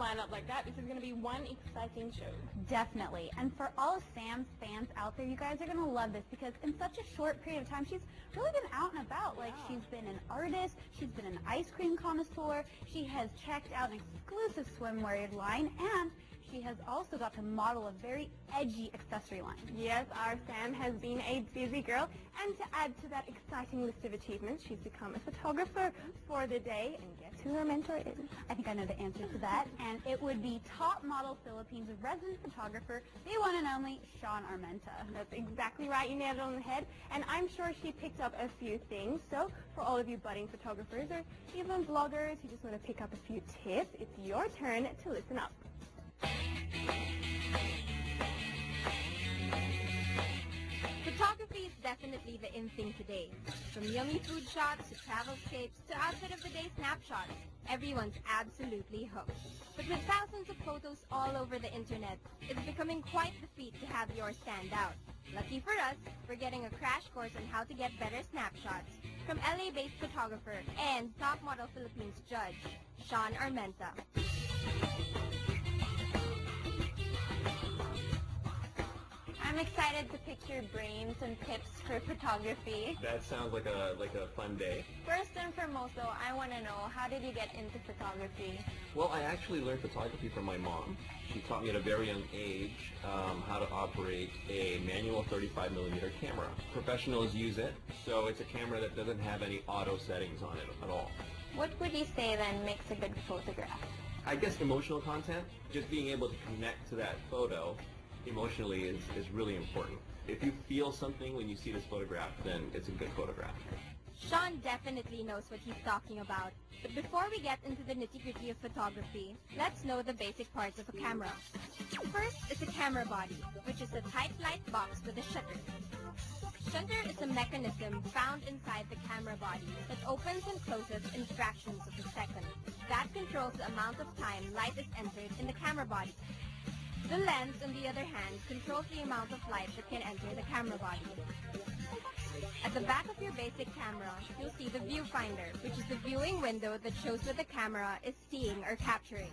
line up like that, this is going to be one exciting show. Definitely. And for all of Sam's fans out there, you guys are going to love this because in such a short period of time, she's really been out and about. Like, she's been an artist, she's been an ice cream connoisseur, she has checked out an exclusive swimwear line, and she has also got to model a very edgy accessory line. Yes, our Sam has been a busy girl, and to add to that exciting list of achievements, she's become a photographer for the day, and guess who her mentor is? I think I know the answer to that, and it would be Top Model Philippines resident photographer, the one and only Shawn Armenta. That's exactly right, you nailed it on the head, and I'm sure she picked up a few things. So for all of you budding photographers or even bloggers who just want to pick up a few tips, it's your turn to listen up. Photography is definitely the in thing today. From yummy food shots to travelscapes to outfit of the day snapshots, everyone's absolutely hooked. But with thousands of photos all over the internet, it's becoming quite the feat to have yours stand out. Lucky for us, we're getting a crash course on how to get better snapshots from LA-based photographer and Top Model Philippines judge, Shawn Armenta. I'm excited to pick your brains and tips for photography. That sounds like a fun day. First and foremost, though, I want to know, how did you get into photography? Well, I actually learned photography from my mom. She taught me at a very young age how to operate a manual 35mm camera. Professionals use it, so it's a camera that doesn't have any auto settings on it at all. What would you say then makes a good photograph? I guess emotional content, just being able to connect to that photo emotionally is really important. If you feel something when you see this photograph, then it's a good photograph. Shawn definitely knows what he's talking about. But before we get into the nitty-gritty of photography, let's know the basic parts of a camera. First is the camera body, which is a tight light box with a shutter. Shutter is a mechanism found inside the camera body that opens and closes in fractions of a second. That controls the amount of time light is entered in the camera body. The lens, on the other hand, controls the amount of light that can enter the camera body. At the back of your basic camera, you'll see the viewfinder, which is the viewing window that shows what the camera is seeing or capturing.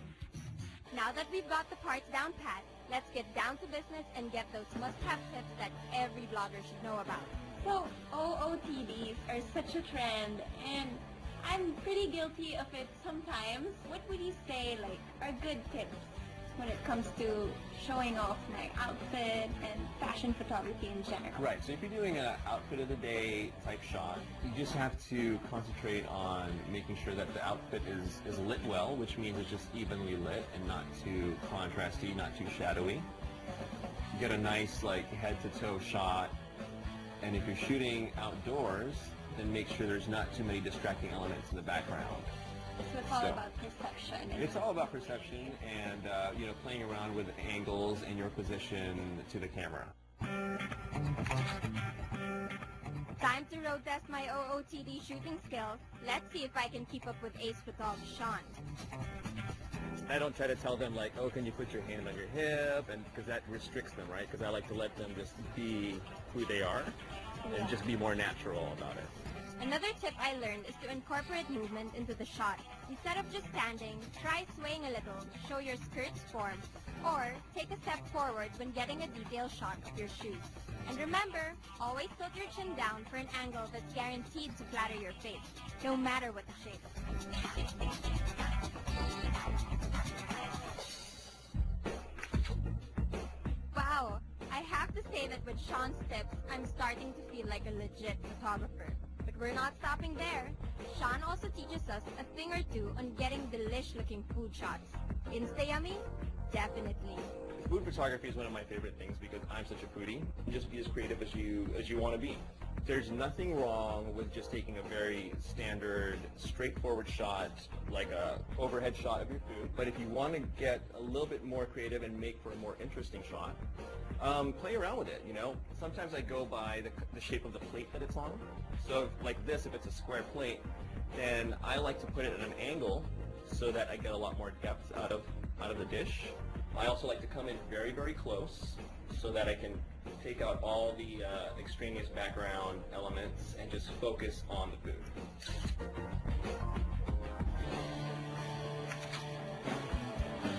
Now that we've got the parts down pat, let's get down to business and get those must-have tips that every blogger should know about. So, OOTDs are such a trend, and I'm pretty guilty of it sometimes. What would you say, like, are good tips when it comes to showing off my outfit and fashion photography in general? Right, so if you're doing an outfit of the day type shot, you just have to concentrate on making sure that the outfit is lit well, which means it's just evenly lit and not too contrasty, not too shadowy. You get a nice like head to toe shot, and if you're shooting outdoors, then make sure there's not too many distracting elements in the background. So it's all about perception. It's all about perception and playing around with angles and your position to the camera. Time to road test my OOTD shooting skills. Let's see if I can keep up with ace photog Shawn. I don't try to tell them like, oh, can you put your hand on your hip, and because that restricts them, right? Because I like to let them just be who they are and just be more natural about it. Another tip I learned is to incorporate movement into the shot. Instead of just standing, try swaying a little, show your skirt's form, or take a step forward when getting a detailed shot of your shoes. And remember, always tilt your chin down for an angle that's guaranteed to flatter your face, no matter what the shape. Wow, I have to say that with Shawn's tips, I'm starting to feel like a legit photographer. But we're not stopping there. Shawn also teaches us a thing or two on getting delish-looking food shots. Insta yummy? Definitely. Food photography is one of my favorite things because I'm such a foodie. Just be as creative as you want to be. There's nothing wrong with just taking a very standard, straightforward shot, like a overhead shot of your food. But if you want to get a little bit more creative and make for a more interesting shot, play around with it, Sometimes I go by the shape of the plate that it's on. So like this, if it's a square plate, then I like to put it at an angle so that I get a lot more depth out of the dish. I also like to come in very, very close so that I can take out all the extraneous background elements and just focus on the food.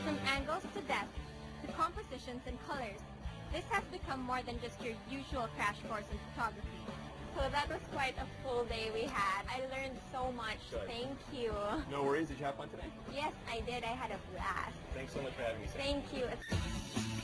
From compositions and colors. This has become more than just your usual crash course in photography. So that was quite a full day we had. I learned so much. Good. Thank you. No worries. Did you have fun today? Yes, I did. I had a blast. Thanks so much for having me, Sam. Thank you.